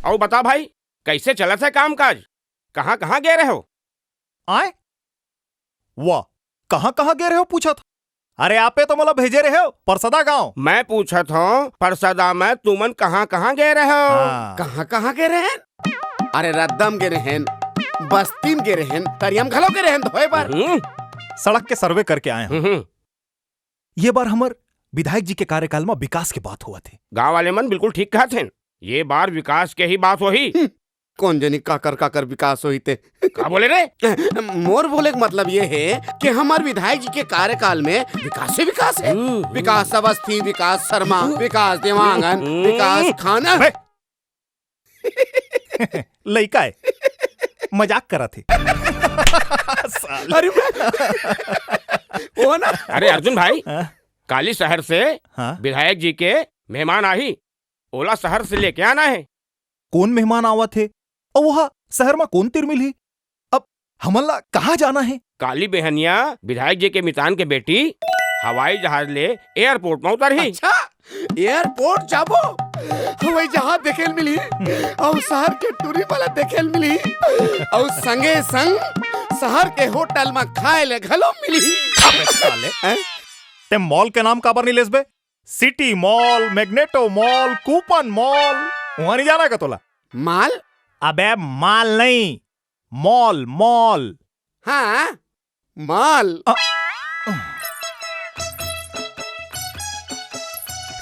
और बता भाई, कैसे चला था काम काज? कहाँ कहाँ गए रहे हो? आए वाह, कहाँ कहाँ गए रहे हो पूछा था। अरे आपे तो मोला भेजे रहे हो परसदा गांव। मैं पूछा था परसदा में तुमन कहाँ कहाँ गए रहे हो? कहाँ कहाँ गए रहे? अरे रद्दम गए रहे, बस्तीम गए रहे, तरियम घलो गए रहे धोए पर। सड़क के सर्वे करके आए हैं। ये बार हमार विधायक जी के कार्यकाल में विकास की बात हुआ थी। गाँव वाले मन बिल्कुल ठीक कहा थे, ये बार विकास के ही बात हुई। कौन जनी काकर विकास हुई थे? क्या बोले रे? मोर बोले का मतलब ये है कि हमारे विधायक जी के कार्यकाल में विकास से विकास है। विकास अवस्थी, विकास शर्मा, विकास देवांगन, विकास खाना। लइका है, मजाक करा थे। अरे वो ना, अरे अर्जुन भाई, काली शहर से विधायक जी के मेहमान आई, ओला शहर से लेके आना है। कौन मेहमान आवा थे और वहाँ शहर में कौन तिर मिली? अब हमला कहाँ जाना है? काली बहनिया विधायक जी के मितान के बेटी हवाई जहाज ले एयरपोर्ट में उतर ही। अच्छा, एयरपोर्ट जाबो, हवाई जहाज देखे मिली और शहर के टूरी वाला देखे मिली और संगे संग शहर के होटल में खाए ले घलो मिली। साले ते मॉल के नाम काबर नहीं लेसबे? City mall, Magneto mall, coupon mall, वहां नहीं जाना का तोला? माल? अबे माल नहीं, मॉल मॉल। हाँ माल।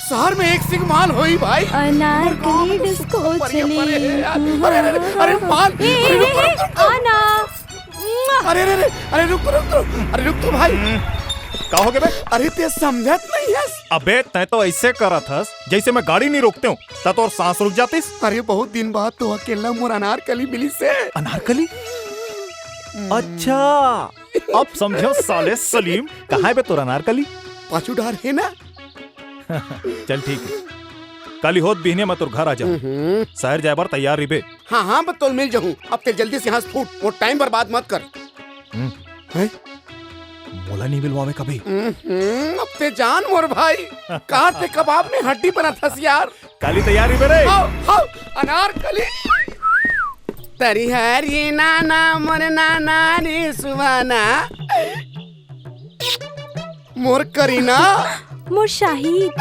शहर में एक सिंह माल होई भाई। अनारकली डिस्को चली। अरे माल। आना। अरे रुक तो भाई। का हो गए बे? अरे ते समझत नहीं है? अबे तै तो ऐसे करत हस जैसे मैं गाड़ी नहीं रोकते हूँ, ता तो और सांस रुक जातीस। अरे बहुत दिन बाद तो अकेला मोर अनारकली मिली से। अनारकली? अच्छा, अब समझो साले सलीम। कहाँ है बे तोर अनारकली? पाछू डार है ना। चल ठीक है, कल ही होत बिहने मैं तोर घर आ जाऊँ। शहर जाए बार तैयार रिबे। हाँ मैं तो मिल जाऊँ। अब ते जल्दी से यहाँ से फूट और टाइम बर्बाद मत कर। है? मोला नहीं मिलवावे कभी। अब ते जान मोर भाई, काट ते कबाब में हड्डी बना था यार। काली तैयारी में रे। हाउ अनारकली। तरी हरी नाना मोर नाना रे सुहाना, मोर करीना, मोर शाहिद।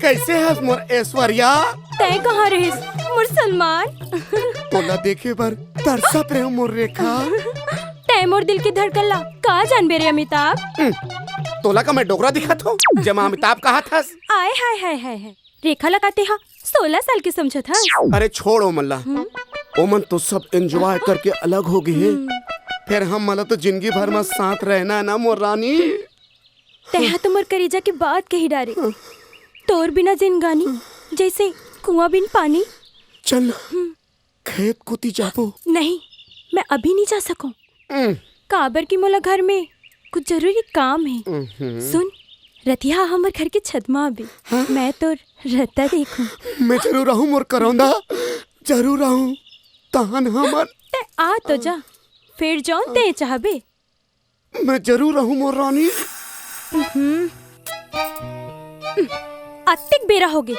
कैसे है मोर ऐश्वर्या? तय कहाँ रहे मोर सलमान? तोला देखे बर तरसत रहे मोर रेखा। तय मोर दिल की धड़कन ला कहाँ जान बेरे अमिताभ? तोला का मैं डोगरा दिखा था जमा अमिताभ कहा था। आए हाय हाय हाय हाय, रेखा लगाते हा 16 साल की समझो था। अरे छोड़ो मल्ला, ओमन तो सब एंजॉय करके अलग हो गए, फिर हम मला तो जिंदगी भर में साथ रहना ना मोर रानी। तह तो मोर करीजा की बात कही डारे, तोर बिना जिंदगानी जैसे कुआं बिन पानी। चल खेत कुती जाबो। नहीं, मैं अभी नहीं जा सकूं। काबर की मोला घर में कुछ जरूरी काम है। सुन, रतिया हमर घर के छत में अभी मैं तो रत्ता देखूं। मैं जरूर रहूं मोर करौंदा, जरूर रहूं। तहन हमर ते आ तो जा, फिर जाऊं ते चाहबे। मैं जरूर रहूं मोर रानी। अतिक बेरा हो गई,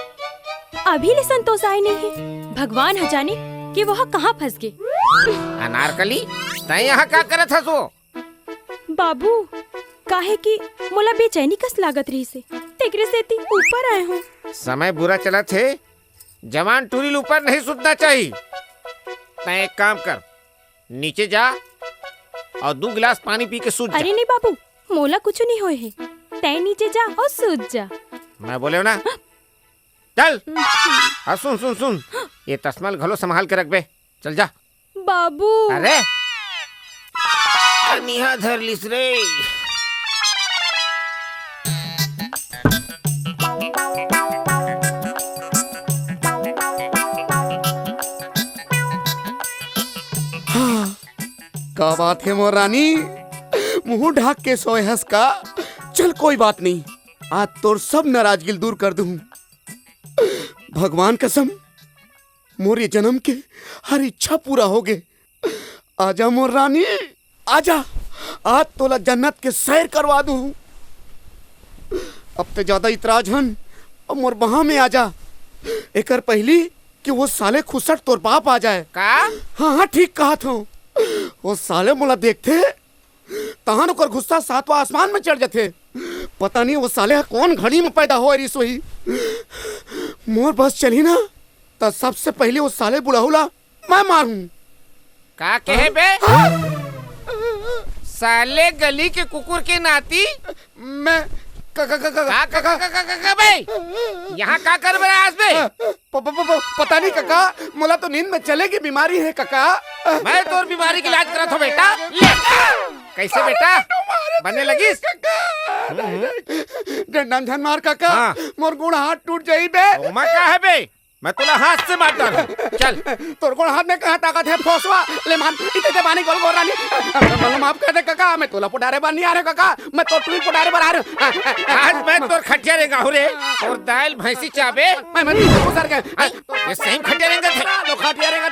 अभी ले संतोष आए नहीं है। भगवान ह जाने कि वह कहाँ फंस गए। अनारकली, तय यहाँ क्या करत हसो? बाबू, काहे की मोला बेचैनी कस लागत रही से, तेकरे से ती ऊपर आए हूँ। समय बुरा चला थे, जवान टूरिल ऊपर नहीं सुतना चाहिए। तय एक काम कर, नीचे जा और 2 गिलास पानी पी के सूत जा। अरे नहीं बाबू, मोला कुछ नहीं होए है, तय नीचे जा और सूत जा। मैं बोले ना, चल। और सुन, ये तस्मल घलो संभाल के रख बे, चल जा। बाबू, अरे निहा धर लिस रे। का बात है मोर रानी, मुंह ढाक के सोए हंस का। चल कोई बात नहीं, आज तोर सब नाराजगी दूर कर दूं। भगवान कसम, मोर ये जन्म के हर इच्छा पूरा हो गए। आजा मोर रानी, आजा, आज तोला जन्नत के सैर करवा दूं। अब तो ज्यादा इतराज हन, अब मोर बहा में आजा। एकर पहली कि वो साले खुसट तोर बाप आ जाए। का हाँ हाँ ठीक कहा था। वो साले मोला देखते तहां ओकर गुस्सा सातवां आसमान में चढ़ जाते। पता नहीं वो साले कौन घड़ी में पैदा हो रही सोई। मोर बस चली ना तो सबसे पहले वो साले बुढ़ाऊला मैं मारूं। का कहे बे? साले गली के कुकुर के नाती मैं बे यहाँ का कर बे आज बे? पता नहीं काका, मोला तो नींद में चले की बीमारी है काका। मैं तोर बीमारी के इलाज करत हो बेटा। ले कैसे बेटा बनने लगिस? डंडा झन मार काका। हाँ। मोर गुण हाथ टूट जाई बे। ओमा का है बे? मैं तुला हाथ से मार डालूं। चल तोर गुण हाथ में कहाँ ताकत है फोसवा? ले मान इतने बानी गोल गोल रानी। माफ कर दे काका, मैं तोला पुडारे बार नहीं आ रहा काका, मैं तो टूल पुडारे बार आ रहा। आज मैं तोर खटिया रेगा हो रे और दाल भैंसी चाबे मैं गुजर गए। ये सही खटिया रेंगे थे। तो खटिया रहेगा